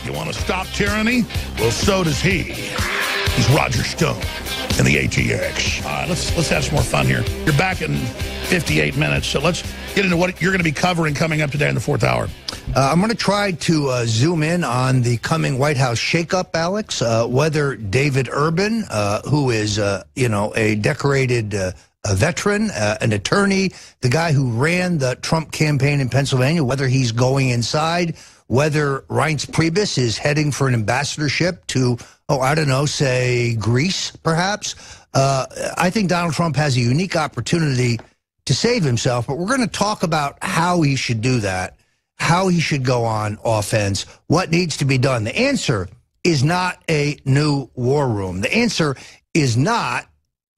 You want to stop tyranny? Well, so does he. He's Roger Stone in the ATX. All right, let's have some more fun here. You're back in 58 minutes, so let's get into what you're going to be covering coming up today in the fourth hour. I'm going to try to zoom in on the coming White House shakeup, Alex. Whether David Urban, who is, a decorated a veteran, an attorney, the guy who ran the Trump campaign in Pennsylvania, whether he's going inside, whether Reince Priebus is heading for an ambassadorship to, say Greece, perhaps. I think Donald Trump has a unique opportunity to save himself, but we're going to talk about how he should do that, how he should go on offense, what needs to be done. The answer is not a new war room. The answer is not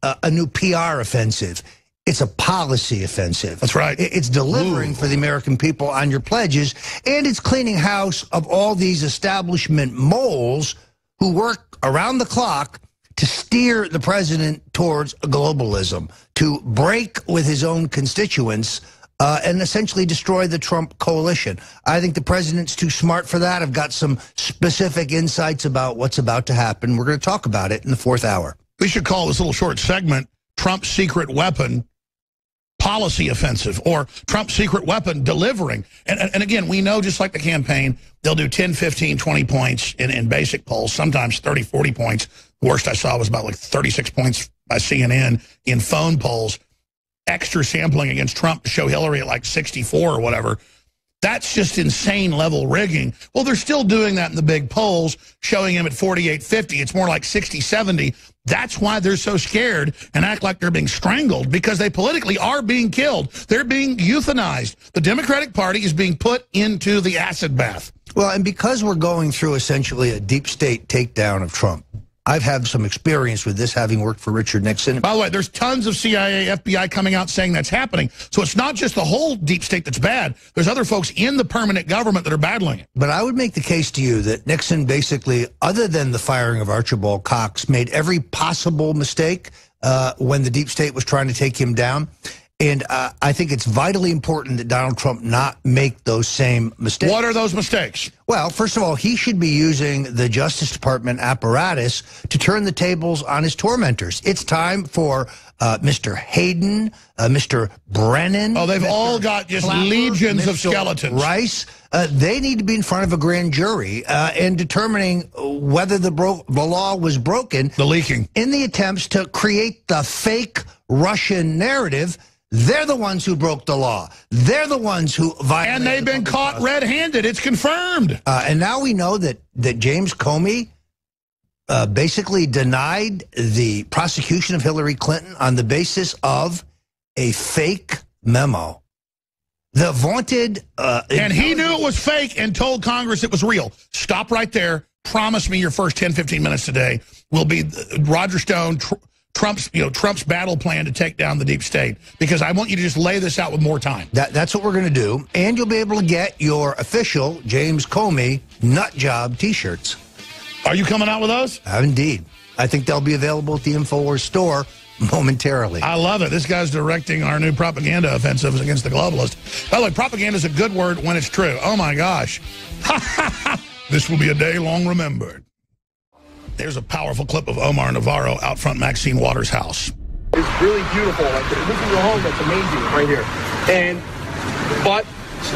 a new PR offensive. It's a policy offensive. That's right. It's delivering for the American people on your pledges, and it's cleaning house of all these establishment moles who work around the clock to steer the president towards globalism, to break with his own constituents, and essentially destroy the Trump coalition. I think the president's too smart for that. I've got some specific insights about what's about to happen. We're going to talk about it in the fourth hour. We should call this little short segment Trump's secret weapon policy offensive, or Trump's secret weapon delivering. And again, we know, just like the campaign, they'll do 10, 15, 20 points in basic polls, sometimes 30, 40 points. The worst I saw was about like 36 points by CNN in phone polls. Extra sampling against Trump to show Hillary at like 64 or whatever. That's just insane level rigging. Well, they're still doing that in the big polls, showing him at 48, 50. It's more like 60, 70. That's why they're so scared and act like they're being strangled, because they politically are being killed. They're being euthanized. The Democratic Party is being put into the acid bath. Well, and because we're going through essentially a deep state takedown of Trump, I've had some experience with this, having worked for Richard Nixon. By the way, there's tons of CIA, FBI coming out saying that's happening. So it's not just the whole deep state that's bad. There's other folks in the permanent government that are battling it. But I would make the case to you that Nixon basically, other than the firing of Archibald Cox, made every possible mistake when the deep state was trying to take him down. And I think it's vitally important that Donald Trump not make those same mistakes. What are those mistakes? Well, first of all, he should be using the Justice Department apparatus to turn the tables on his tormentors. It's time for Mr. Hayden, Mr. Brennan. Oh, they've Mr. all got just Clapper, legions Mr. of skeletons. Rice. They need to be in front of a grand jury and determining whether the law was broken. The leaking. In the attempts to create the fake Russian narrative. They're the ones who broke the law. They're the ones who violated. And they've been caught red-handed. It's confirmed. And now we know that James Comey basically denied the prosecution of Hillary Clinton on the basis of a fake memo. The vaunted... and he knew it was fake and told Congress it was real. Stop right there. Promise me your first 10, 15 minutes today will be Roger Stone... Trump's battle plan to take down the deep state, because I want you to just lay this out with more time. That's what we're going to do, and you'll be able to get your official James Comey nut job T-shirts. Are you coming out with those? Indeed. I think they'll be available at the InfoWars store momentarily. I love it. This guy's directing our new propaganda offensive against the globalists. By the way, propaganda is a good word when it's true. Oh, my gosh. This will be a day long remembered. There's a powerful clip of Omar Navarro out front Maxine Waters' house. It's really beautiful. Like, this is your home. That's amazing right here. But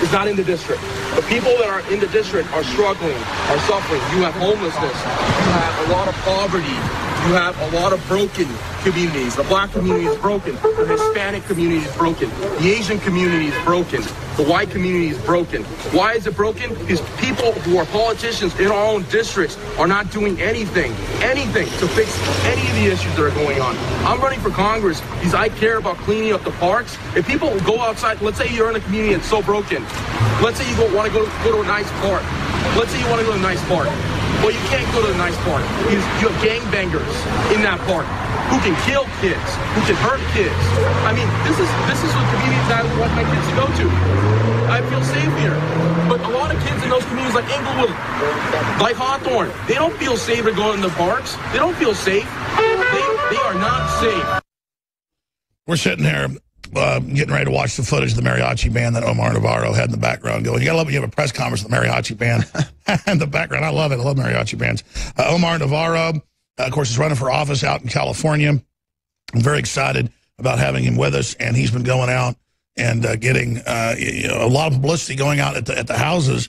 it's not in the district. The people that are in the district are struggling, are suffering. You have homelessness. You have a lot of poverty. You have a lot of broken communities. The black community is broken. The Hispanic community is broken. The Asian community is broken. The white community is broken. Why is it broken? Because people who are politicians in our own districts are not doing anything to fix any of the issues that are going on. I'm running for Congress because I care about cleaning up the parks. If people go outside, let's say you're in a community that's so broken. Let's say you want to go to a nice park. Let's say you want to go to a nice park. Well, you can't go to a nice park because you have gangbangers in that park who can kill kids, who can hurt kids. I mean, this is what communities I want my kids to go to. I feel safe here. But a lot of kids in those communities like Inglewood, like Hawthorne, they don't feel safe to go in the parks. They don't feel safe. They are not safe. We're sitting here getting ready to watch the footage of the mariachi band that Omar Navarro had in the background going. You got to love when you have a press conference with the mariachi band. in the background. I love it. I love mariachi bands. Omar Navarro, of course, is running for office out in California. I'm very excited about having him with us, and he's been going out and getting a lot of publicity going out at the houses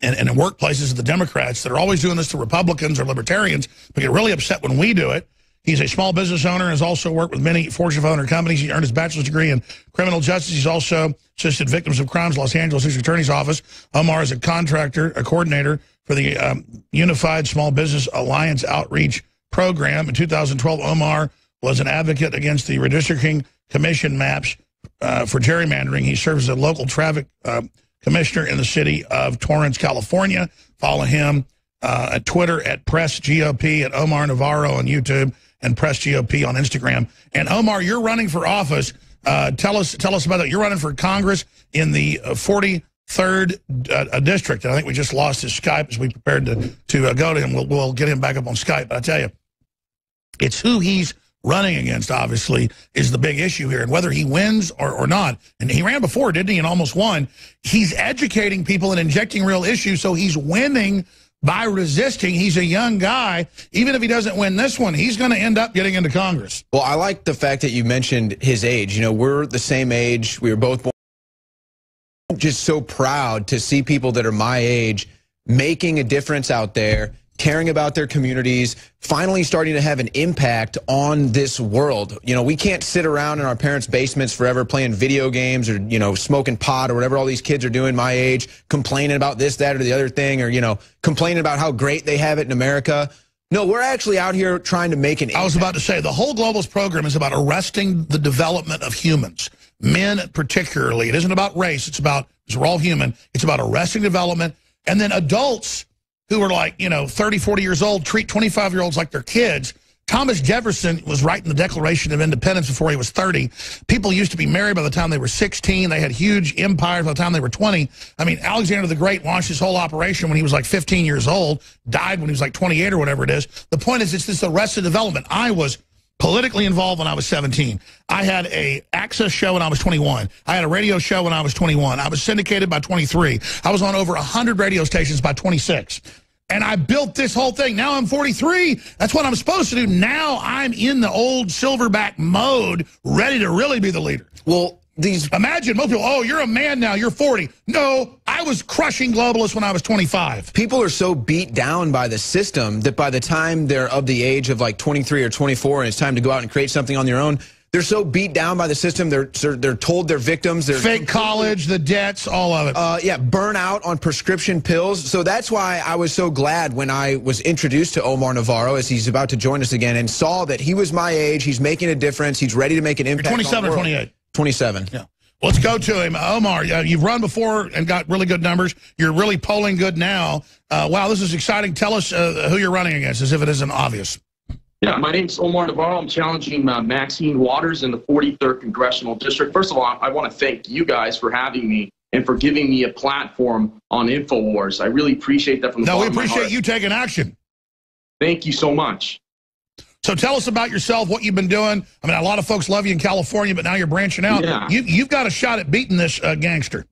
and in workplaces of the Democrats that are always doing this to Republicans or Libertarians, but get really upset when we do it. He's a small business owner and has also worked with many Fortune 500 companies. He earned his bachelor's degree in criminal justice. He's also assisted victims of crimes, Los Angeles District Attorney's Office. Omar is a coordinator for the Unified Small Business Alliance Outreach Program. In 2012, Omar was an advocate against the redistricting commission maps for gerrymandering. He serves as a local traffic commissioner in the city of Torrance, California. Follow him at Twitter at PressGOP, at Omar Navarro on YouTube, and PressGOP on Instagram. And Omar, you're running for office. Tell us about that. You're running for Congress in the 43rd district. And I think we just lost his Skype as we prepared to go to him. We'll get him back up on Skype. But I tell you, it's who he's running against, obviously, is the big issue here, and whether he wins or not. And he ran before, didn't he, and almost won. He's educating people and injecting real issues, so he's winning by resisting. He's a young guy. Even if he doesn't win this one, he's going to end up getting into Congress. Well, I like the fact that you mentioned his age. You know, we're the same age. We were both born. I'm just so proud to see people that are my age making a difference out there, caring about their communities, finally starting to have an impact on this world. You know, we can't sit around in our parents' basements forever playing video games or, you know, smoking pot or whatever all these kids are doing my age, complaining about this, that, or the other thing, or, you know, complaining about how great they have it in America. No, we're actually out here trying to make an impact. I was about to say, the whole Globalist program is about arresting the development of humans, men particularly. It isn't about race. It's about, because we're all human, it's about arresting development. And then adults who are like, you know, 30, 40 years old, treat 25-year-olds like they're kids. Thomas Jefferson was writing the Declaration of Independence before he was 30. People used to be married by the time they were 16. They had huge empires by the time they were 20. I mean, Alexander the Great launched his whole operation when he was like 15 years old, died when he was like 28 or whatever it is. The point is, it's this arrested development. I was politically involved when I was 17. I had a access show when I was 21. I had a radio show when I was 21. I was syndicated by 23. I was on over 100 radio stations by 26. And I built this whole thing. Now I'm 43. That's what I'm supposed to do. Now I'm in the old silverback mode, ready to really be the leader. Well, imagine most people, oh, you're a man now, you're 40. No, I was crushing globalists when I was 25. People are so beat down by the system that by the time they're of the age of like 23 or 24 and it's time to go out and create something on their own, they're so beat down by the system. They're told they're victims. They're fake college, the debts, all of it. Yeah, burnout on prescription pills. So that's why I was so glad when I was introduced to Omar Navarro, as he's about to join us again, and saw that he was my age. He's making a difference. He's ready to make an impact. You're 27 or 28? 27. Yeah. Let's go to him. Omar, you've run before and got really good numbers. You're really polling good now. Wow, this is exciting. Tell us who you're running against, as if it isn't obvious. Yeah, my name's Omar Navarro. I'm challenging Maxine Waters in the 43rd Congressional District. First of all, I want to thank you guys for having me and for giving me a platform on InfoWars. I really appreciate that from the bottom of my heart. We appreciate you taking action. Thank you so much. So tell us about yourself, what you've been doing. I mean, a lot of folks love you in California, but now you're branching out. Yeah. You've got a shot at beating this gangster.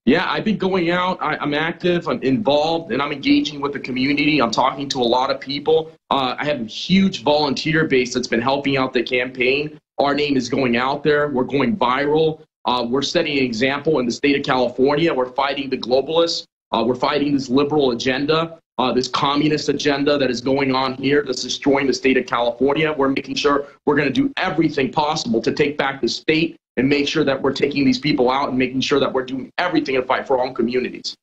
Yeah, I've been going out. I'm active, I'm involved, and I'm engaging with the community. I'm talking to a lot of people. I have a huge volunteer base that's been helping out the campaign. Our name is going out there. We're going viral. We're setting an example in the state of California. We're fighting the globalists. We're fighting this liberal agenda, this communist agenda that is going on here that's destroying the state of California. We're making sure we're going to do everything possible to take back the state and make sure that we're taking these people out and making sure that we're doing everything to fight for our own communities.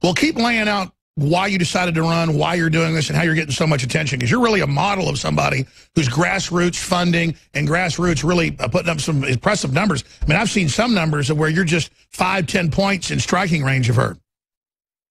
Well, keep laying out why you decided to run, why you're doing this, and how you're getting so much attention, because you're really a model of somebody who's grassroots funding and grassroots really putting up some impressive numbers. I mean, I've seen some numbers of where you're just 5-10 points in striking range of her.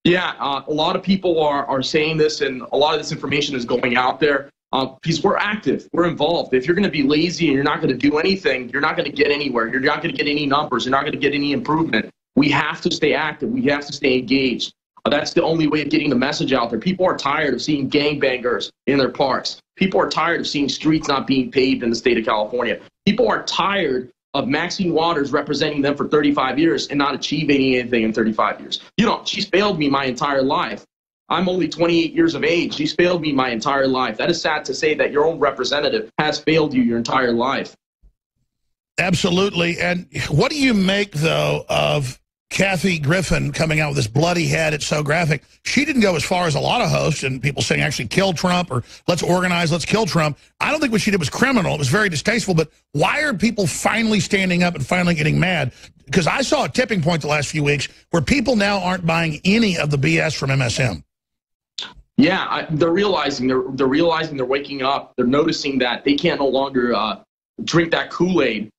Yeah, a lot of people are saying this, and a lot of this information is going out there. Because we're active, we're involved. If you're going to be lazy and you're not going to do anything, you're not going to get anywhere. You're not going to get any numbers. You're not going to get any improvement. We have to stay active. We have to stay engaged. That's the only way of getting the message out there. People are tired of seeing gangbangers in their parks. People are tired of seeing streets not being paved in the state of California. People are tired of Maxine Waters representing them for 35 years and not achieving anything in 35 years. You know, she's failed me my entire life. I'm only 28 years of age. She's failed me my entire life. That is sad to say that your own representative has failed you your entire life. Absolutely. And what do you make, though, of Kathy Griffin coming out with this bloody head? It's so graphic. She didn't go as far as a lot of hosts and people saying actually kill Trump or let's organize, let's kill Trump. I don't think what she did was criminal. It was very distasteful. But why are people finally standing up and finally getting mad? Because I saw a tipping point the last few weeks where people now aren't buying any of the BS from MSM. Yeah, they're realizing they're waking up. They're noticing that they can't no longer drink that Kool-Aid.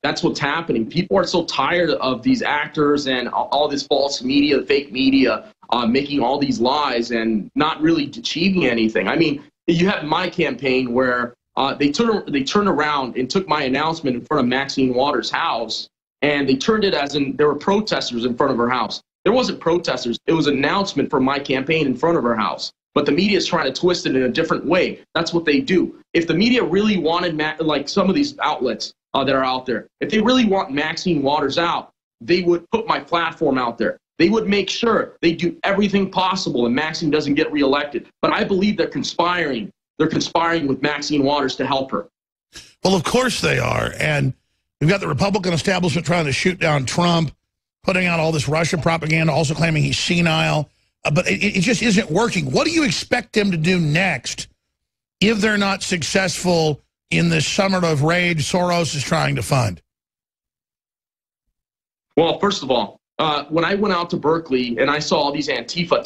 That's what's happening. People are so tired of these actors and all this false media, fake media, making all these lies and not really achieving anything. I mean, you have my campaign where they turned around and took my announcement in front of Maxine Waters' house, and they turned it as in there were protesters in front of her house. There wasn't protesters. It was an announcement for my campaign in front of her house. But the media is trying to twist it in a different way. That's what they do. If the media really wanted, like some of these outlets that are out there, if they really want Maxine Waters out, they would put my platform out there. They would make sure they do everything possible and Maxine doesn't get reelected. But I believe they're conspiring. They're conspiring with Maxine Waters to help her. Well, of course they are. And we've got the Republican establishment trying to shoot down Trump, putting out all this Russia propaganda, also claiming he's senile. But it just isn't working. What do you expect them to do next if they're not successful in this summer of rage Soros is trying to fund? Well, first of all, when I went out to Berkeley and I saw all these Antifa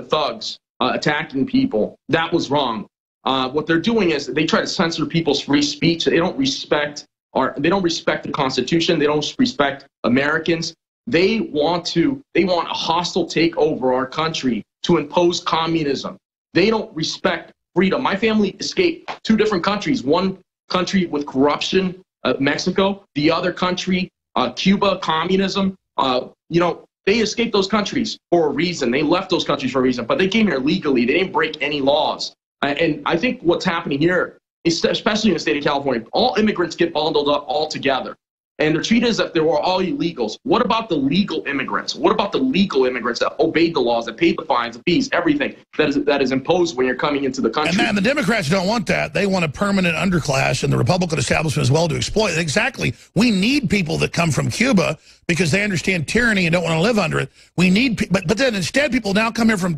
thugs attacking people, that was wrong. What they're doing is they try to censor people's free speech. They don't respect the Constitution. They don't respect Americans. They want a hostile takeover our country to impose communism. They don't respect freedom. My family escaped 2 different countries. One country with corruption, Mexico. The other country, Cuba, communism. You know, they escaped those countries for a reason. They left those countries for a reason, but they came here legally. They didn't break any laws. And I think what's happening here, especially in the state of California, all immigrants get bundled up all together. And they're treated as if they were all illegals. What about the legal immigrants? What about the legal immigrants that obeyed the laws, that paid the fines, the fees, everything that is imposed when you're coming into the country? And man, the Democrats don't want that. They want a permanent underclass, and the Republican establishment as well to exploit it. Exactly. We need people that come from Cuba because they understand tyranny and don't want to live under it. We need, but then instead people now come here from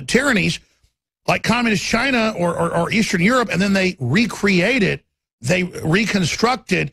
tyrannies like communist China or Eastern Europe, and then they recreate it. They reconstruct it.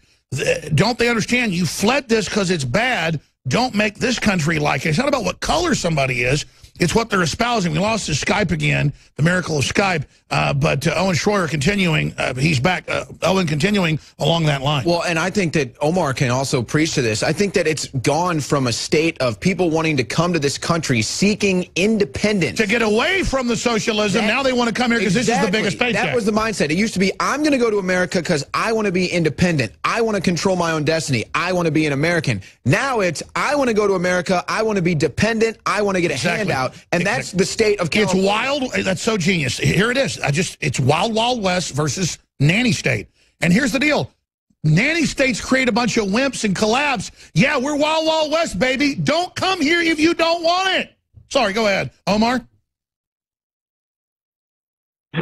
Don't they understand you fled this because it's bad? Don't make this country like it. It's not about what color somebody is. It's what they're espousing. We lost his Skype again, the miracle of Skype. But Owen Schroyer continuing, he's back. Owen continuing along that line. Well, and I think that Omar can also preach to this. I think that it's gone from a state of people wanting to come to this country seeking independence. To get away from the socialism, now they want to come here because this is the biggest paycheck. That was the mindset. It used to be, I'm going to go to America because I want to be independent. I want to control my own destiny. I want to be an American. Now it's, I want to go to America. I want to be dependent. I want to get a handout. And that's the state of California. It's wild. That's so genius. Here it is. It's wild, wild west versus nanny state. And here's the deal. Nanny states create a bunch of wimps and collapse. Yeah, we're wild, wild west, baby. Don't come here if you don't want it. Sorry, go ahead. Omar?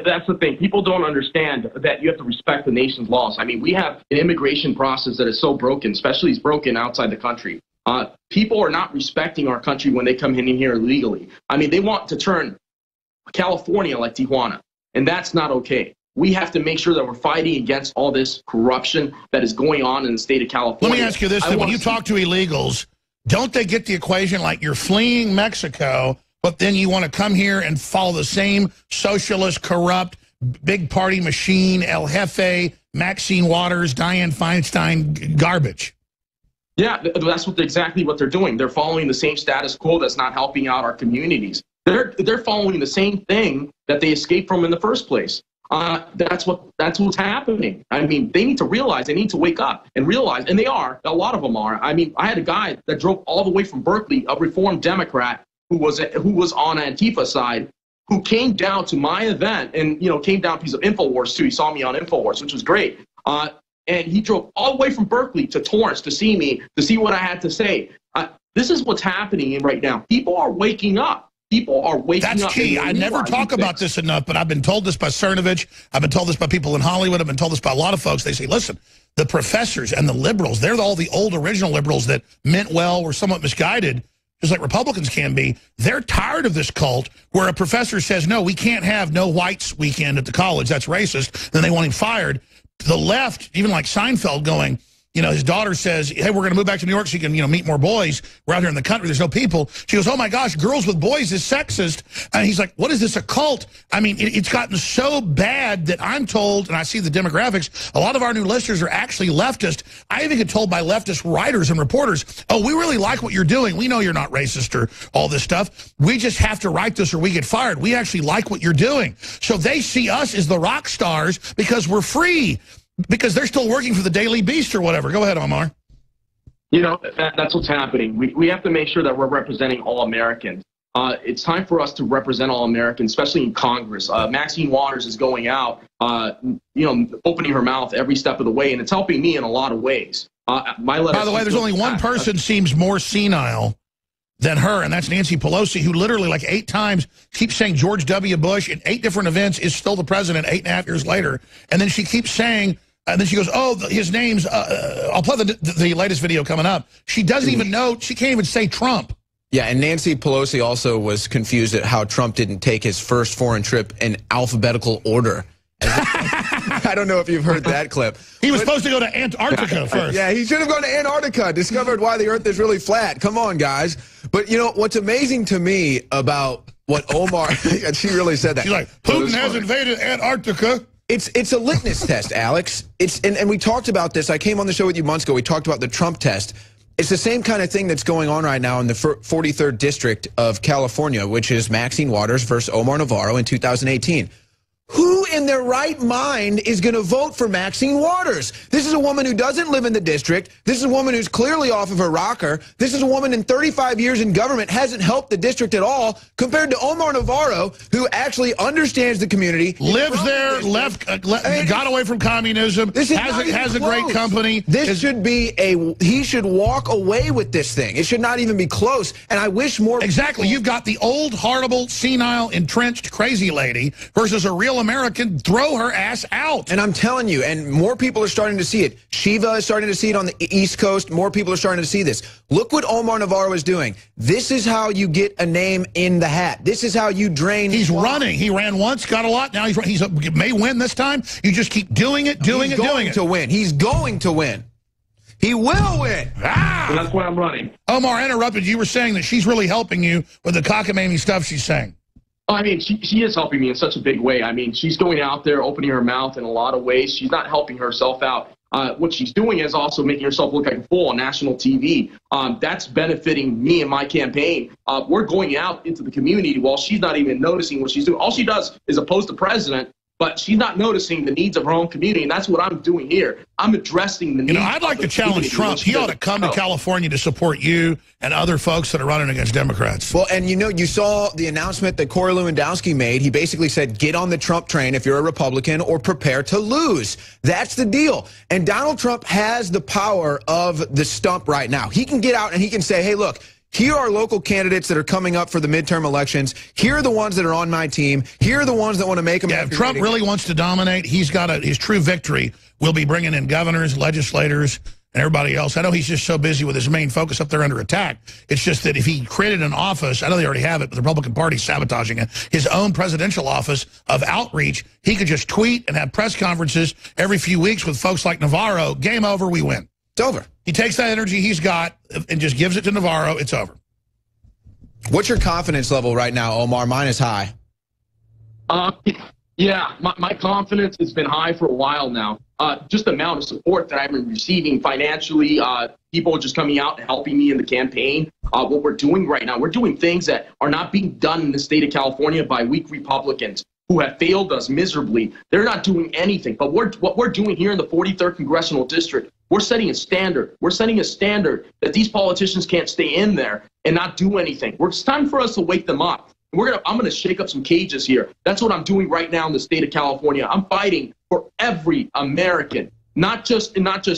That's the thing. People don't understand that you have to respect the nation's laws. I mean, we have an immigration process that is so broken, especially it's broken outside the country. People are not respecting our country when they come in here illegally. I mean, they want to turn California like Tijuana, and that's not okay. We have to make sure that we're fighting against all this corruption that is going on in the state of California. Let me ask you this, when you talk to illegals, don't they get the equation like you're fleeing Mexico, but then you want to come here and follow the same socialist, corrupt, big party machine, El Jefe, Maxine Waters, Dianne Feinstein garbage? Yeah, that's exactly what they're doing. They're following the same status quo that's not helping out our communities. They're following the same thing that they escaped from in the first place. That's what's happening. I mean, they need to realize, they need to wake up and realize, and they are, a lot of them are. I mean, I had a guy that drove all the way from Berkeley, a Reformed Democrat who was on Antifa side, who came down to my event and, you know, came down a piece of InfoWars too. He saw me on InfoWars, which was great. and he drove all the way from Berkeley to Torrance to see me, to see what I had to say. This is what's happening right now. People are waking up. People are waking up. That's key. I never talk about this enough, but I've been told this by Cernovich. I've been told this by people in Hollywood. I've been told this by a lot of folks. They say, listen, the professors and the liberals, they're all the old original liberals that meant well, were somewhat misguided, just like Republicans can be. They're tired of this cult where a professor says, no, we can't have no whites weekend at the college. That's racist. Then they want him fired. The left, even like Seinfeld going, you know, his daughter says, hey, we're going to move back to New York so you can, you know, meet more boys. We're out here in the country. There's no people. She goes, oh, my gosh, girls with boys is sexist. And he's like, what is this, a cult? I mean, it's gotten so bad that I'm told, and I see the demographics, a lot of our new listeners are actually leftist. I even get told by leftist writers and reporters, oh, we really like what you're doing. We know you're not racist or all this stuff. We just have to write this or we get fired. We actually like what you're doing. So they see us as the rock stars because we're free. Because they're still working for the Daily Beast or whatever. Go ahead, Omar. You know, that's what's happening. We have to make sure that we're representing all Americans. It's time for us to represent all Americans, especially in Congress. Maxine Waters is going out, you know, opening her mouth every step of the way, and it's helping me in a lot of ways. By the way, there's only one person seems more senile than her, and that's Nancy Pelosi, who literally like 8 times keeps saying George W. Bush in 8 different events is still the president 8.5 years later. And then she keeps saying, and then she goes, oh, his name's, I'll play the latest video coming up. She doesn't even know, she can't even say Trump. Yeah, and Nancy Pelosi also was confused at how Trump didn't take his first foreign trip in alphabetical order. I don't know if you've heard that clip. He was supposed to go to Antarctica first. Yeah, he should have gone to Antarctica, discovered why the Earth is really flat. Come on, guys. But, you know, what's amazing to me about what Omar, and she really said that. She's like, Putin has invaded Antarctica. It's a litmus test, Alex. And we talked about this. I came on the show with you months ago. We talked about the Trump test. It's the same kind of thing that's going on right now in the 43rd District of California, which is Maxine Waters versus Omar Navarro in 2018. Who in their right mind is going to vote for Maxine Waters? This is a woman who doesn't live in the district. This is a woman who's clearly off of her rocker. This is a woman in 35 years in government, hasn't helped the district at all, compared to Omar Navarro, who actually understands the community. Lives there, got away from communism, has a great company. This should be he should walk away with this thing. It should not even be close. And I wish more. Exactly. You've got the old, horrible, senile, entrenched, crazy lady versus a real American. Throw her ass out. And I'm telling you, and more people are starting to see it. Shiva is starting to see it on the East Coast. More people are starting to see this. Look what Omar Navarro is doing. This is how you get a name in the hat. This is how you drain. He's running. He ran once, got a lot. Now he may win this time. You just keep doing it, doing it. He's going to win. He's going to win. He will win. So that's why I'm running. Omar interrupted. You were saying that she's really helping you with the cockamamie stuff she's saying. I mean, she is helping me in such a big way. I mean, she's going out there, opening her mouth in a lot of ways. She's not helping herself out. What she's doing is also making herself look like a fool on national TV. That's benefiting me and my campaign. We're going out into the community while she's not even noticing what she's doing. All she does is oppose the president, but she's not noticing the needs of her own community, and that's what I'm doing here. I'm addressing the needs. You know, I'd like to challenge Trump. He ought to come to California to support you and other folks that are running against Democrats. Well, and you know, you saw the announcement that Corey Lewandowski made. He basically said, get on the Trump train if you're a Republican or prepare to lose. That's the deal. And Donald Trump has the power of the stump right now. He can get out and he can say, hey, look, here are local candidates that are coming up for the midterm elections. Here are the ones that are on my team. Here are the ones that want to make them. Yeah, if Trump really wants to dominate, he's got his true victory will be bringing in governors, legislators, and everybody else. I know he's just so busy with his main focus up there under attack. It's just that if he created an office, I know they already have it, but the Republican Party's sabotaging it, his own presidential office of outreach, he could just tweet and have press conferences every few weeks with folks like Navarro. Game over, we win. It's over. He takes that energy he's got and just gives it to Navarro. It's over. What's your confidence level right now, Omar? Mine is high. Yeah, my confidence has been high for a while now. Just the amount of support that I've been receiving financially, people just coming out and helping me in the campaign. What we're doing right now, we're doing things that are not being done in the state of California by weak Republicans who have failed us miserably. They're not doing anything. But what we're doing here in the 43rd Congressional District, we're setting a standard. We're setting a standard that these politicians can't stay in there and not do anything. It's time for us to wake them up. I'm gonna shake up some cages here. That's what I'm doing right now in the state of California. I'm fighting for every American not just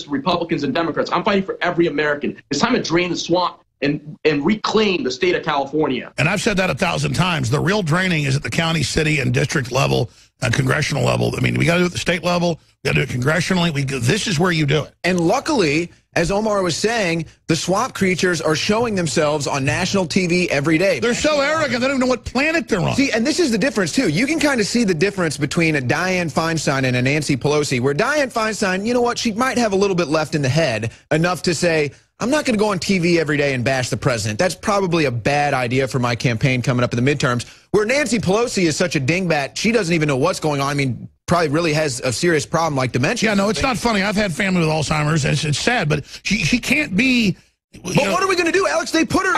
Republicans and Democrats. I'm fighting for every American. It's time to drain the swamp and reclaim the state of California. And I've said that 1,000 times. The real draining is at the county, city, and district level, congressional level. I mean, we got to do it at the state level. We got to do it congressionally. This is where you do it. And luckily, as Omar was saying, the swamp creatures are showing themselves on national TV every day. They're so arrogant, they don't even know what planet they're on. See, and this is the difference, too. You can kind of see the difference between a Dianne Feinstein and a Nancy Pelosi, where Dianne Feinstein, you know what, she might have a little bit left in the head, enough to say, I'm not going to go on TV every day and bash the president. That's probably a bad idea for my campaign coming up in the midterms. Where Nancy Pelosi is such a dingbat, she doesn't even know what's going on. I mean, probably really has a serious problem like dementia. Yeah, no, it's not funny. I've had family with Alzheimer's, and it's sad, but she can't be. But what are we going to do, Alex? They put her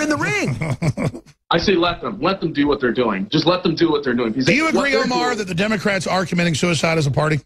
in the ring. I say let them do what they're doing. Just let them do what they're doing. Do you agree, Omar, that the Democrats are committing suicide as a party?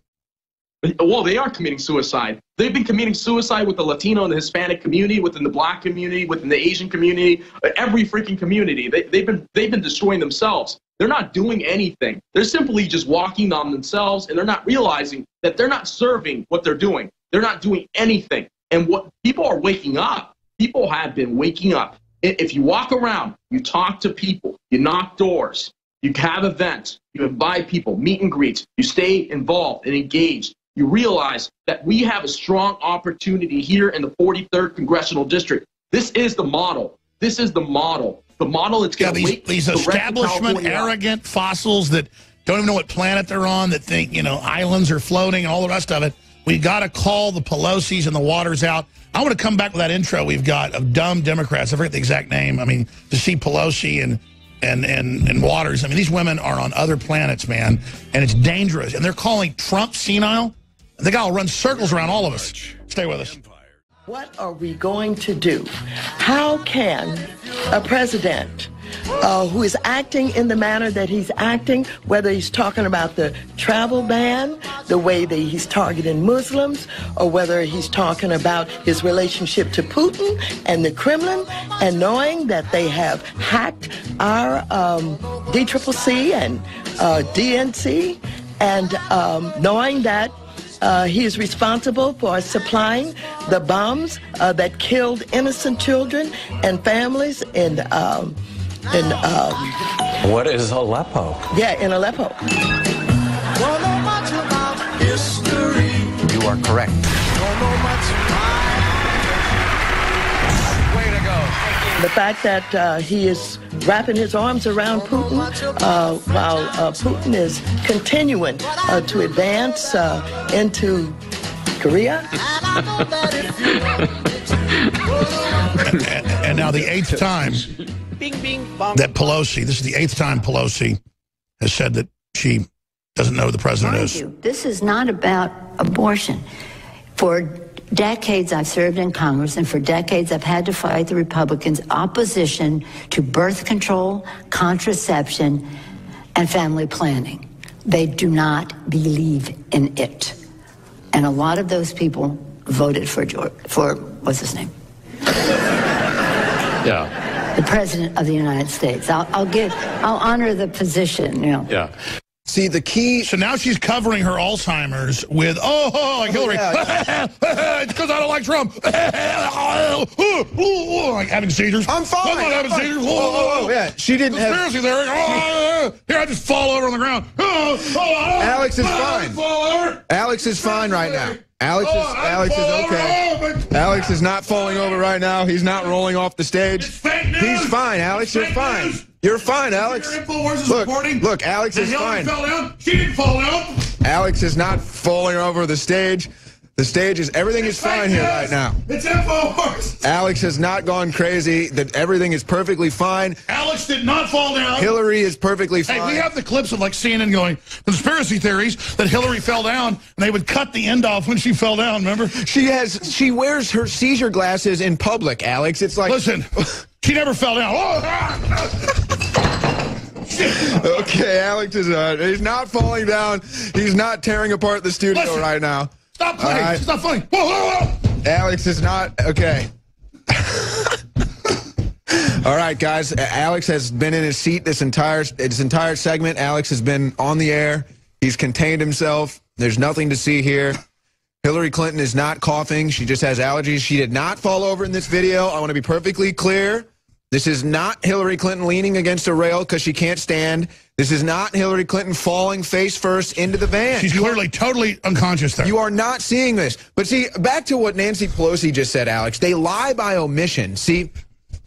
Well, they are committing suicide. They've been committing suicide with the Latino and the Hispanic community, within the Black community, within the Asian community, every freaking community. They've been destroying themselves. They're not doing anything. They're simply just walking on themselves, and they're not realizing that they're not serving what they're doing. They're not doing anything. And what people are waking up. People have been waking up. If you walk around, you talk to people, you knock doors, you have events, you invite people, meet and greets, you stay involved and engaged. You realize that we have a strong opportunity here in the 43rd Congressional District. This is the model. This is the model. The model that's going to wake these establishment arrogant fossils that don't even know what planet they're on, that think, islands are floating and all the rest of it. We got to call the Pelosi's and the Waters out. I want to come back with that intro we've got of dumb Democrats. I forget the exact name. I mean, to see Pelosi and Waters. I mean, these women are on other planets, man, and it's dangerous. And they're calling Trump senile. The guy will run circles around all of us. Stay with us. What are we going to do? How can a president who is acting in the manner that he's acting, whether he's talking about the travel ban, the way that he's targeting Muslims, or whether he's talking about his relationship to Putin and the Kremlin, and knowing that they have hacked our DCCC and DNC, and knowing that he is responsible for supplying the bombs that killed innocent children and families in what is Aleppo? Yeah, in Aleppo. You are correct. Way to go. The fact that he is wrapping his arms around Putin while Putin is continuing to advance into Korea. And now the 8th time that Pelosi, this is the 8th time Pelosi has said that she doesn't know who the president is. This is not about abortion. For decades I've served in Congress, and for decades I've had to fight the Republicans' opposition to birth control, contraception, and family planning. They do not believe in it. And a lot of those people voted for what's his name? Yeah. The President of the United States. I'll honor the position, Yeah. See, the key... So now she's covering her Alzheimer's with, like Hillary. Yeah. It's because I don't like Trump. Like having seizures. I'm fine. I'm not having seizures. Yeah, she didn't have... Conspiracy theory. Here, I just fall over on the ground. Alex is fine. Alex is fine right now. Alex is okay. Alex is not falling over right now. He's not rolling off the stage. He's fine, Alex. You're fine. You're fine, Alex. Look, Alex is fine. She didn't fall down. Alex is not falling over the stage. The stage is, everything is fine here right now. It's InfoWars. Alex has not gone crazy. That everything is perfectly fine. Alex did not fall down. Hillary is perfectly fine. Hey, we have the clips of like CNN going, conspiracy theories that Hillary fell down, and they would cut the end off when she fell down, remember? She wears her seizure glasses in public, Alex. It's like... Listen, she never fell down. Okay, Alex is he's not falling down. He's not tearing apart the studio right now. Stop playing. Right. It's not funny. Alex is not okay. All right, guys. Alex has been in his seat this entire segment. Alex has been on the air. He's contained himself. There's nothing to see here. Hillary Clinton is not coughing. She just has allergies. She did not fall over in this video. I want to be perfectly clear. This is not Hillary Clinton leaning against a rail because she can't stand. This is not Hillary Clinton falling face first into the van. She's clearly totally unconscious there. You are not seeing this. But see, back to what Nancy Pelosi just said, Alex. They lie by omission. See,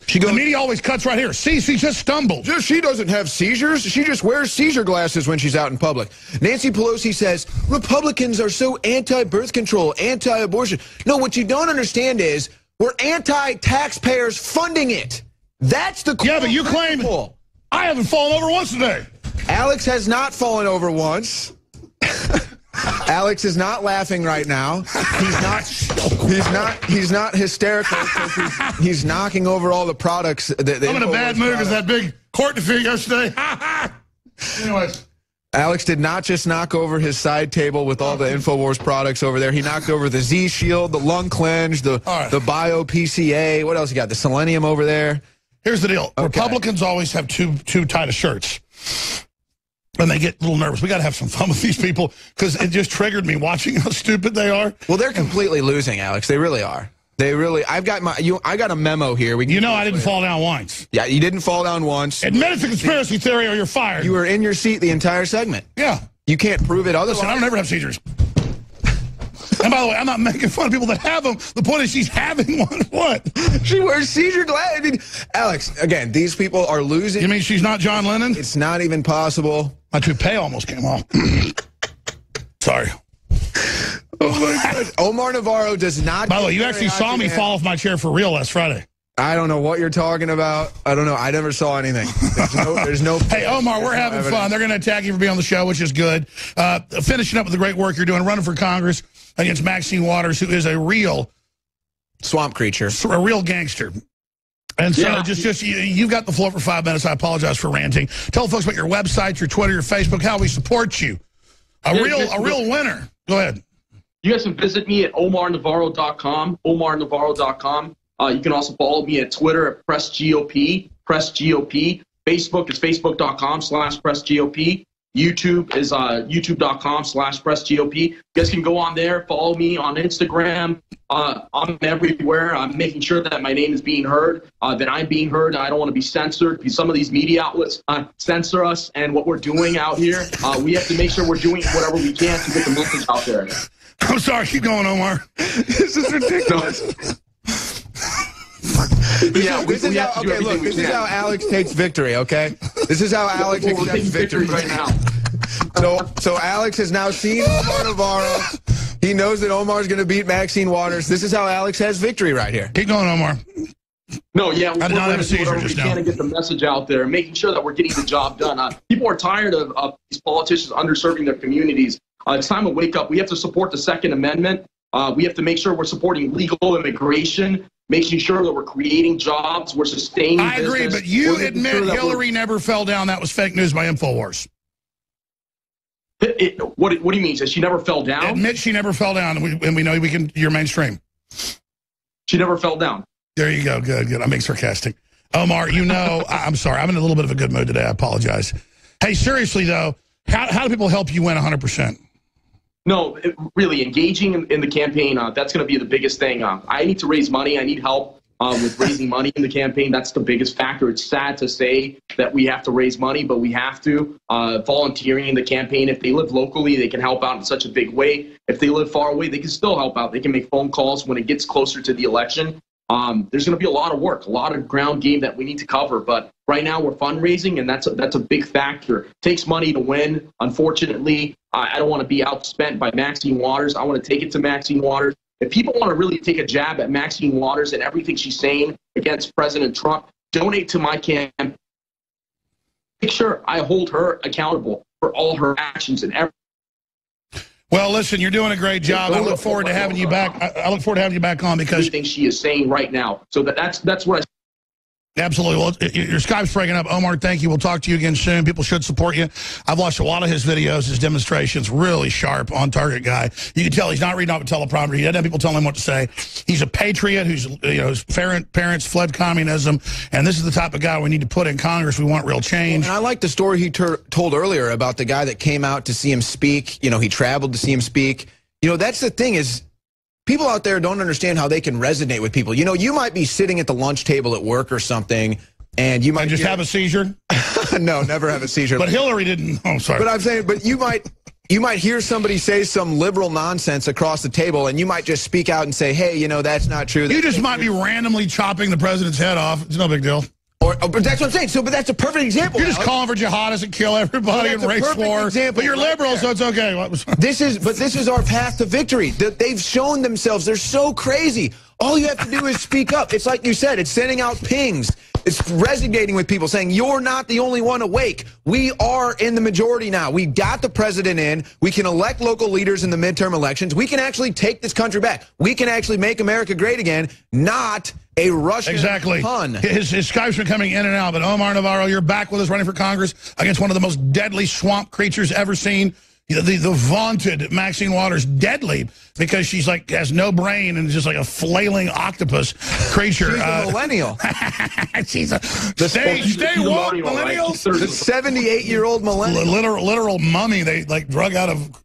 she goes, the media always cuts right here. See, she just stumbled. She doesn't have seizures. She just wears seizure glasses when she's out in public. Nancy Pelosi says, Republicans are so anti-birth control, anti-abortion. No, what you don't understand is we're anti-taxpayers funding it. That's the core. Yeah, but you claim I haven't fallen over once today. Alex has not fallen over once. Alex is not laughing right now. He's not hysterical because he's knocking over all the products. I'm in a bad mood because that big court defeat yesterday. Anyways. Alex did not just knock over his side table with all the InfoWars products over there. He knocked over the Z Shield, the Lung Cleanse, the Bio PCA. What else you got? The Selenium over there. Here's the deal. Okay. Republicans always have too tight of shirts. And they get a little nervous. We got to have some fun with these people because it just triggered me watching how stupid they are. Well, they're completely losing, Alex. They really are. They really. I got a memo here. You know I didn't fall down once. Yeah, you didn't fall down once. Admit it's a conspiracy theory or you're fired. You were in your seat the entire segment. Yeah. You can't prove it otherwise. Listen, I don't ever have seizures. And by the way, I'm not making fun of people that have them. The point is she's having one. What? She wears seizure glasses. I mean, Alex, again, these people are losing. You mean she's not John Lennon? It's not even possible. My toupee almost came off. Sorry. Oh my God. Omar Navarro does not. By the way, you actually saw me fall off my chair for real last Friday. I don't know what you're talking about. I don't know. I never saw anything. There's no Hey, Omar, we're having fun. They're going to attack you for being on the show, which is good. Finishing up with the great work you're doing, running for Congress against Maxine Waters, who is a real swamp creature, a real gangster. And so you've got the floor for 5 minutes. I apologize for ranting. Tell folks about your website, your Twitter, your Facebook, how we support you. A real winner. Go ahead. You guys can visit me at omarnavarro.com, omarnavarro.com. You can also follow me at Twitter at PressGOP, PressGOP. Facebook is facebook.com/PressGOP. YouTube is youtube.com/PressGOP. You guys can go on there, follow me on Instagram. I'm everywhere. I'm making sure that my name is being heard, that I'm being heard. I don't want to be censored because some of these media outlets censor us and what we're doing out here. We have to make sure we're doing whatever we can to get the message out there. I'm sorry. Keep going, Omar. This is ridiculous. This is how Alex takes victory, okay? This is how Alex accepts victory right now. So Alex has now seen Omar Navarro. He knows that Omar's going to beat Maxine Waters. This is how Alex has victory right here. Keep going, Omar. No, yeah, I did not have a seizure just now. We can get the message out there, making sure that we're getting the job done. People are tired of these politicians underserving their communities. It's time to wake up. We have to support the Second Amendment. We have to make sure we're supporting legal immigration, making sure that we're creating jobs, we're sustaining I agree, business. but you admit Hillary never fell down. That was fake news by InfoWars. What do you mean? So she never fell down? Admit she never fell down, and we know you're mainstream. She never fell down. There you go. Good. I'm being sarcastic. Omar, you know, I'm sorry. I'm in a little bit of a good mood today. I apologize. Hey, seriously, though, how do people help you win 100%? No, really, engaging in the campaign, that's going to be the biggest thing. I need to raise money. I need help with raising money in the campaign. That's the biggest factor. It's sad to say that we have to raise money, but we have to. Volunteering in the campaign, if they live locally, they can help out in such a big way. If they live far away, they can still help out. They can make phone calls when it gets closer to the election. There's going to be a lot of work, a lot of ground game that we need to cover. But right now we're fundraising, and that's a big factor. It takes money to win. Unfortunately, I don't want to be outspent by Maxine Waters. I want to take it to Maxine Waters. If people want to really take a jab at Maxine Waters and everything she's saying against President Trump, donate to my campaign. Make sure I hold her accountable for all her actions and everything. Well, listen, you're doing a great job. I look forward to having you back. I look forward to having you back on because everything she is saying right now. So that's what I. Absolutely. Well, your Skype's breaking up. Omar, thank you. We'll talk to you again soon. People should support you. I've watched a lot of his videos, his demonstrations. Really sharp, on-target guy. You can tell he's not reading off a teleprompter. He doesn't have people telling him what to say. He's a patriot whose parents fled communism, and this is the type of guy we need to put in Congress. We want real change. And I like the story he told earlier about the guy that came out to see him speak. You know, he traveled to see him speak. You know, that's the thing is people out there don't understand how they can resonate with people. You know, you might be sitting at the lunch table at work or something, and you might just have a seizure. No, never have a seizure. But Hillary didn't. Oh, sorry. But I'm saying, but you might hear somebody say some liberal nonsense across the table, and you might just speak out and say, hey, you know, that's not true. You just might be randomly chopping the president's head off. It's no big deal. But that's what I'm saying. So, but that's a perfect example. You're just calling for jihadists and kill everybody and race war. But you're liberal, so it's okay. This is our path to victory. They've shown themselves. They're so crazy. All you have to do is speak up. It's like you said. It's sending out pings. It's resonating with people, saying you're not the only one awake. We are in the majority now. We got the president in. We can elect local leaders in the midterm elections. We can actually take this country back. We can actually make America great again, not a Russian pun. His Skype's been coming in and out, but Omar Navarro, you're back with us running for Congress against one of the most deadly swamp creatures ever seen. The vaunted Maxine Waters, deadly because she's like has no brain and is just like a flailing octopus creature. She's a millennial. She's a stay woke millennials. The 78-year-old millennial, literal mummy they like drug out of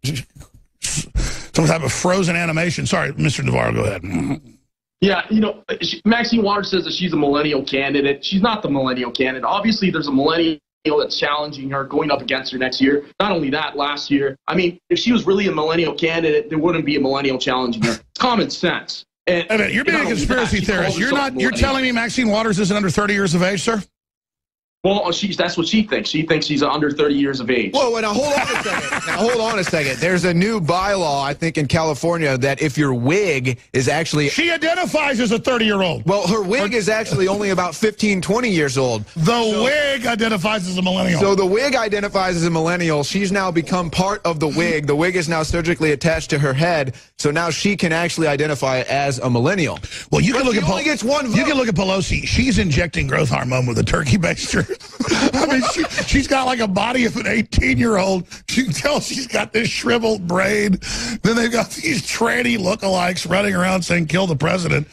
some type of frozen animation. Sorry, Mr. Navarro, go ahead. Yeah, you know, Maxine Waters says that she's a millennial candidate. She's not the millennial candidate. Obviously, there's a millennial that's challenging her, going up against her next year. Not only that, last year. I mean, if she was really a millennial candidate, there wouldn't be a millennial challenging her. It's common sense. And you're being a conspiracy theorist. You're telling me Maxine Waters isn't under 30 years of age, sir? Well, that's what she thinks. She thinks she's under 30 years of age. Whoa, now hold on a second. There's a new bylaw, I think, in California that if your wig is actually... She identifies as a 30-year-old. Well, her wig is actually only about 15, 20 years old. The wig identifies as a millennial. So the wig identifies as a millennial. She's now become part of the wig. The wig is now surgically attached to her head, so now she can actually identify as a millennial. Well, you can look at only gets one vote. You can look at Pelosi. She's injecting growth hormone with a turkey baster. I mean, she's got like a body of an 18-year-old. You can tell she's got this shriveled brain. Then they've got these tranny lookalikes running around saying, kill the president.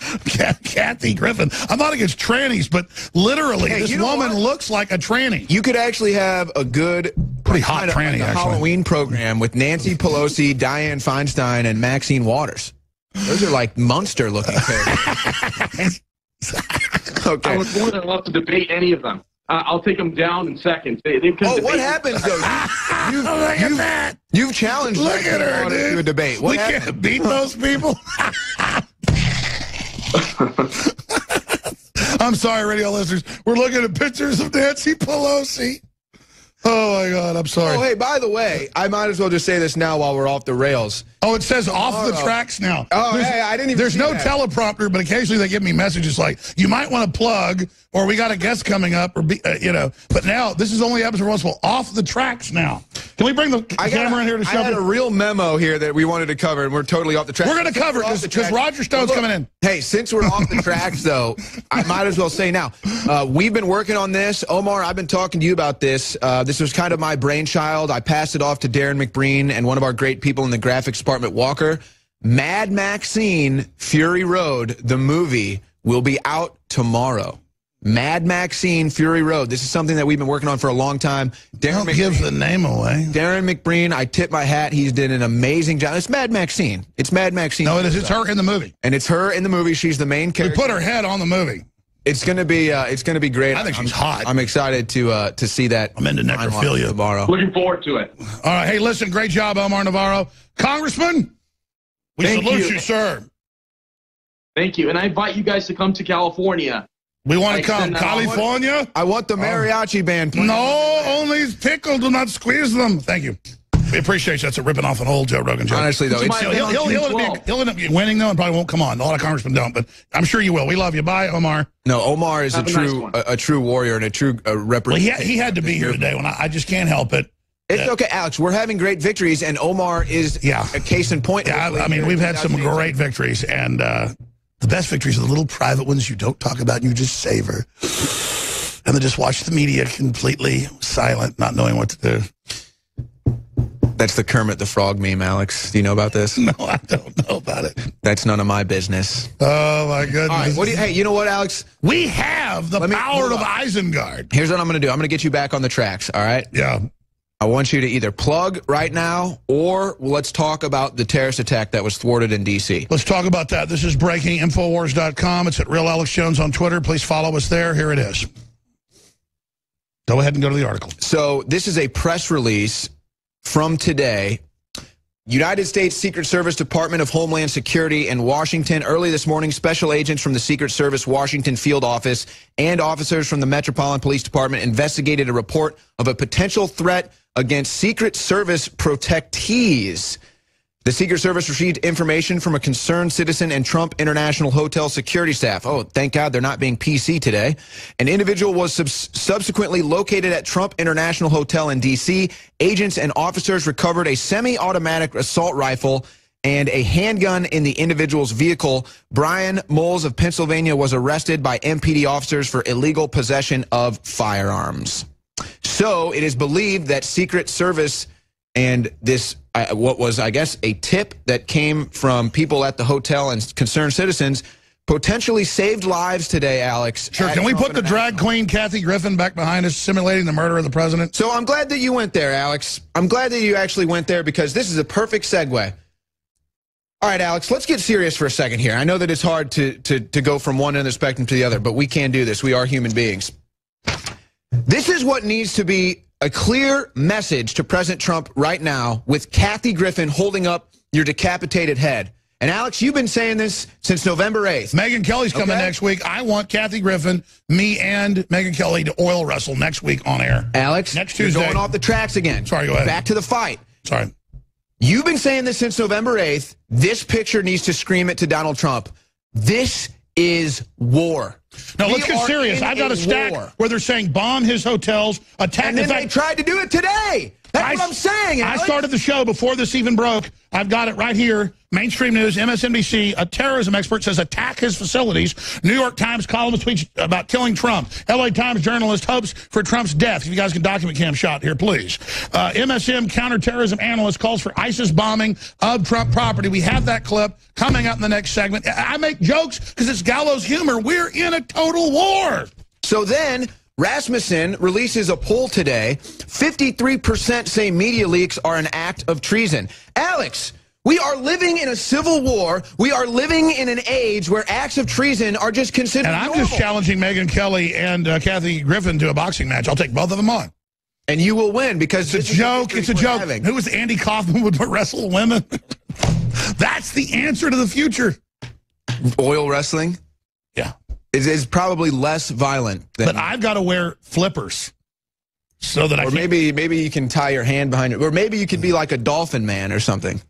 Kathy Griffin. I'm not against trannies, but literally, this woman looks like a tranny. You could actually have a good, pretty hot tranny, actually, Halloween program with Nancy Pelosi, Dianne Feinstein, and Maxine Waters. Those are like monster-looking characters. Okay. I would more than love to debate any of them. I'll take them down in seconds. What happens, though? You've challenged Look at her, dude. to a debate. We can't beat those people. I'm sorry, radio listeners. We're looking at pictures of Nancy Pelosi. Oh, my God, I'm sorry. Oh, hey, by the way, I might as well just say this now while we're off the rails. Oh, it says off the tracks now. Oh, hey, I didn't even There's no that. teleprompter, but occasionally they give me messages like, you might want to plug, or we got a guest coming up, or, you know. But now, this is only episode one, so off the tracks now. Can we bring the camera in here to show I had a real memo here that we wanted to cover, and we're totally off the tracks. We're going to cover it because Roger Stone's coming in. Hey, since we're off the tracks, though, I might as well say now, we've been working on this. Omar, I've been talking to you about this. This was kind of my brainchild. I passed it off to Darren McBreen and one of our great people in the graphics department, Walker. Mad Maxine Fury Road, the movie, will be out tomorrow. Mad Maxine Fury Road. This is something that we've been working on for a long time. Don't give the name away. Darren McBreen, I tip my hat. He's did an amazing job. It's Mad Maxine. It's Mad Maxine. No, it is. It's her in the movie. And it's her in the movie. She's the main character. We put her head on the movie. It's gonna be great. I think she's hot. I'm excited to see that. I'm into necrophilia tomorrow. Looking forward to it. All right. Hey, listen, great job, Omar Navarro. Congressman, we salute you, sir. Thank you. And I invite you guys to come to California. We want to come. California? I want the mariachi band playing. No, only pickle. Do not squeeze them. Thank you. We appreciate you. That's a ripping off an old Joe Rogan joke. Honestly, though, he'll end up winning, though, and probably won't come on. A lot of congressmen don't, but I'm sure you will. We love you. Bye, Omar. No, Omar is a true warrior and a true representative. Well, he had to be here today. When I just can't help it. It's okay, Alex. We're having great victories, and Omar is a case in point. Yeah, I mean, we've had some great victories, and the best victories are the little private ones you don't talk about and you just savor. And then just watch the media completely silent, not knowing what to do. That's the Kermit the Frog meme, Alex. Do you know about this? No, I don't know about it. That's none of my business. Oh, my goodness. All right, hey, you know what, Alex? We have the power of Isengard. Here's what I'm going to do. I'm going to get you back on the tracks, all right? Yeah. I want you to either plug right now or let's talk about the terrorist attack that was thwarted in D.C. Let's talk about that. This is breaking, Infowars.com. It's at Real Alex Jones on Twitter. Please follow us there. Here it is. Go ahead and go to the article. So this is a press release from today. United States Secret Service Department of Homeland Security in Washington. Early this morning, special agents from the Secret Service Washington field office and officers from the Metropolitan Police Department investigated a report of a potential threat against Secret Service protectees. The Secret Service received information from a concerned citizen and Trump International Hotel security staff. Oh, thank God they're not being PC today. An individual was subsequently located at Trump International Hotel in D.C. Agents and officers recovered a semi-automatic assault rifle and a handgun in the individual's vehicle. Brian Moles of Pennsylvania was arrested by MPD officers for illegal possession of firearms. So it is believed that Secret Service and this, what was, I guess, a tip that came from people at the hotel and concerned citizens, potentially saved lives today, Alex. Sure. Can we put the drag queen Kathy Griffin back behind us, simulating the murder of the president? So I'm glad that you went there, Alex. I'm glad that you actually went there because this is a perfect segue. All right, Alex, let's get serious for a second here. I know that it's hard to go from one end of the spectrum to the other, but we can do this. We are human beings. This is what needs to be a clear message to President Trump right now with Kathy Griffin holding up your decapitated head. And, Alex, you've been saying this since November 8th. Megyn Kelly's coming next week. I want Kathy Griffin, me and Megyn Kelly to oil wrestle next week on air. Alex, next Tuesday. You're going off the tracks again. Sorry, go ahead. Back to the fight. Sorry. You've been saying this since November 8th. This picture needs to scream it to Donald Trump. This is war. No, let's get serious. I've got a stack where they're saying bomb his hotels, attack. And then they tried to do it today. That's what I'm saying, Alex. I started the show before this even broke. I've got it right here. Mainstream News, MSNBC, a terrorism expert says attack his facilities. New York Times columnist tweets about killing Trump. LA Times journalist hopes for Trump's death. If you guys can document cam shot here, please. MSM counterterrorism analyst calls for ISIS bombing of Trump property. We have that clip coming up in the next segment. I make jokes because it's gallows humor. We're in a total war. So then Rasmussen releases a poll today. 53% say media leaks are an act of treason. Alex, we are living in a civil war. We are living in an age where acts of treason are just considered And I'm normal. just challenging Megyn Kelly and Kathy Griffin to a boxing match. I'll take both of them on. And you will win because it's a joke. It's a joke. Who was Andy Kaufman would wrestle women? That's the answer to the future. Oil wrestling? Yeah. Is probably less violent. But I've got to wear flippers so that or maybe you can tie your hand behind it. Or maybe you could be like a dolphin man or something.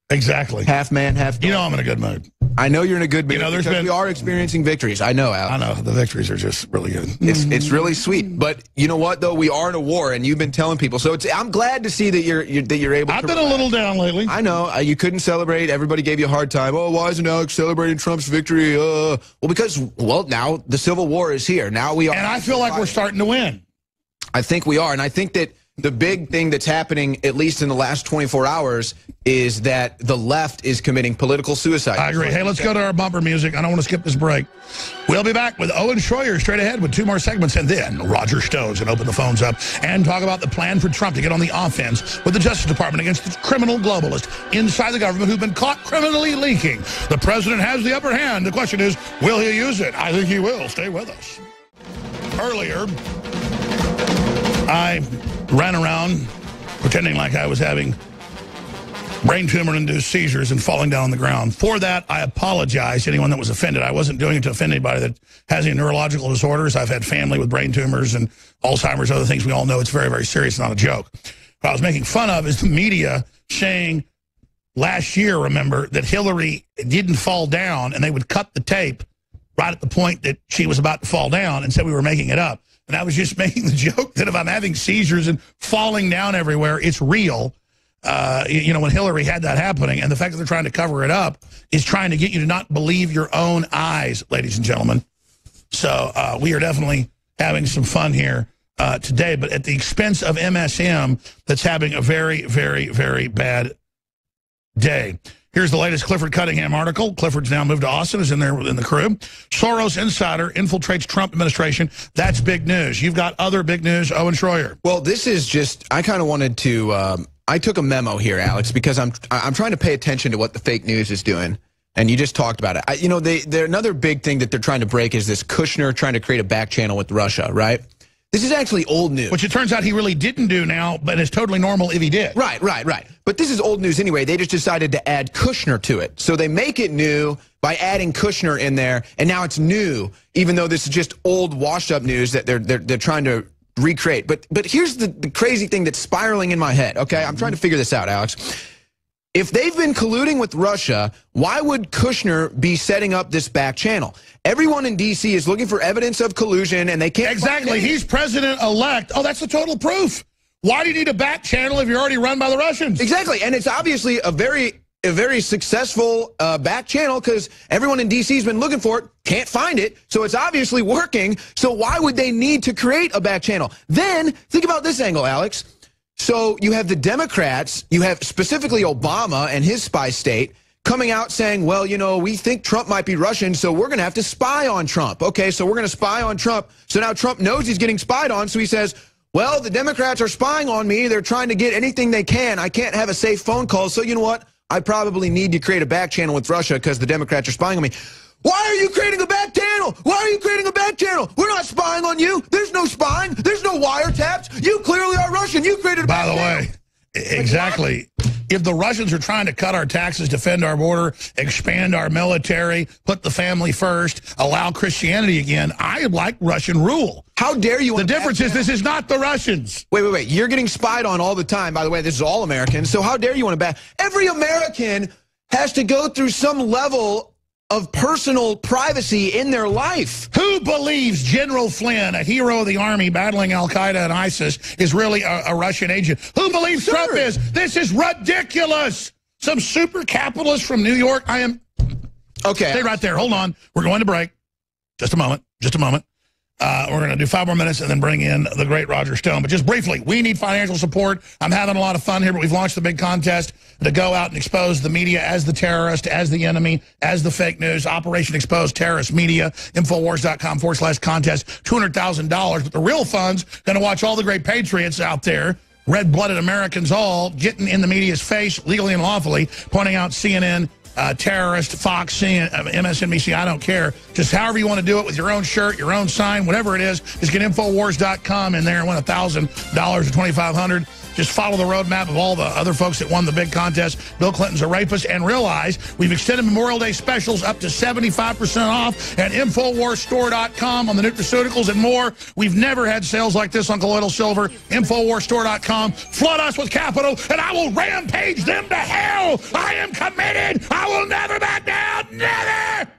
Exactly. Half man, half dolphin. You know I'm in a good mood. I know you're in a good mood. You know, we are experiencing victories. I know, Alex. I know. The victories are just really good. It's really sweet. But you know what, though? We are in a war, and you've been telling people. So I'm glad to see that you're able to. I've been a little down lately. I know. You couldn't celebrate. Everybody gave you a hard time. Oh, why isn't Alex celebrating Trump's victory? Well, because, now the Civil War is here. Now we are. And I feel like we're starting to win. I think we are. And I think that the big thing that's happening, at least in the last 24 hours, is that the left is committing political suicide. I agree. Hey, let's go to our bumper music. I don't want to skip this break. We'll be back with Owen Schroyer straight ahead with 2 more segments, and then Roger Stone's going to open the phones up and talk about the plan for Trump to get on the offense with the Justice Department against the criminal globalists inside the government who've been caught criminally leaking. The president has the upper hand. The question is, will he use it? I think he will. Stay with us. Earlier, I ran around pretending like I was having brain tumor-induced seizures and falling down on the ground. For that, I apologize to anyone that was offended. I wasn't doing it to offend anybody that has any neurological disorders. I've had family with brain tumors and Alzheimer's, other things. We all know it's very, very serious, not a joke. What I was making fun of is the media saying last year, remember, that Hillary didn't fall down, and they would cut the tape right at the point that she was about to fall down and said we were making it up. And I was just making the joke that if I'm having seizures and falling down everywhere, it's real. When Hillary had that happening, and the fact that they're trying to cover it up is trying to get you to not believe your own eyes, ladies and gentlemen. So we are definitely having some fun here today, but at the expense of MSM that's having a very, very, very bad day. Here's the latest Clifford Cunningham article. Clifford's now moved to Austin, is in there in the crew. Soros insider infiltrates Trump administration. That's big news. You've got other big news, Owen Schroyer. Well, this is just, I kind of wanted to, I took a memo here, Alex, because I'm trying to pay attention to what the fake news is doing. And you just talked about it. You know, they're another big thing that they're trying to break is this Kushner trying to create a back channel with Russia, right? This is actually old news. Which it turns out he really didn't do now, but it's totally normal if he did. Right. But this is old news anyway. They just decided to add Kushner to it. So they make it new by adding Kushner in there, and now it's new, even though this is just old washed-up news that they're trying to recreate. But here's the crazy thing that's spiraling in my head, okay? I'm trying to figure this out, Alex. If they've been colluding with Russia, why would Kushner be setting up this back channel? Everyone in D.C. is looking for evidence of collusion, and they can't. Exactly. He's president-elect. Oh, that's the total proof. Why do you need a back channel if you're already run by the Russians? Exactly. And it's obviously a very successful back channel because everyone in D.C. has been looking for it, can't find it, so it's obviously working. So why would they need to create a back channel? Then, think about this angle, Alex. So you have the Democrats, you have specifically Obama and his spy state coming out saying, well, you know, we think Trump might be Russian, so we're going to have to spy on Trump. Okay, so we're going to spy on Trump. So now Trump knows he's getting spied on, so he says, well, the Democrats are spying on me. They're trying to get anything they can. I can't have a safe phone call, so you know what? I probably need to create a back channel with Russia because the Democrats are spying on me. Why are you creating a back channel? Why are you creating a back channel? We're not spying on you. There's no spying. There's no wiretaps. You clearly are Russian. You created a back channel. By the way, exactly. If the Russians are trying to cut our taxes, defend our border, expand our military, put the family first, allow Christianity again, I like Russian rule. How dare you? The difference is this is not the Russians. Wait. You're getting spied on all the time. By the way, this is all Americans. So how dare you want to ban? Every American has to go through some level of personal privacy in their life. Who believes General Flynn, a hero of the army battling Al-Qaeda and ISIS, is really a Russian agent? Who believes Trump is? This is ridiculous. Some super capitalist from New York. I am... Okay. Stay right there. Hold on. We're going to break. Just a moment. We're going to do 5 more minutes and then bring in the great Roger Stone. But just briefly, we need financial support. I'm having a lot of fun here, but we've launched the big contest to go out and expose the media as the terrorist, as the enemy, as the fake news. Operation Expose Terrorist Media, Infowars.com/contest, $200,000. But the real fun's going to watch all the great patriots out there, red-blooded Americans all, getting in the media's face, legally and lawfully, pointing out CNN, terrorist, Fox, MSNBC, I don't care. Just however you want to do it with your own shirt, your own sign, whatever it is, just get Infowars.com in there and win $1,000 or $2,500. Just follow the roadmap of all the other folks that won the big contest. Bill Clinton's a rapist, and realize we've extended Memorial Day specials up to 75% off at InfoWarsStore.com on the nutraceuticals and more. We've never had sales like this on colloidal silver. InfoWarsStore.com. Flood us with capital, and I will rampage them to hell. I am committed. I will never back down. Never!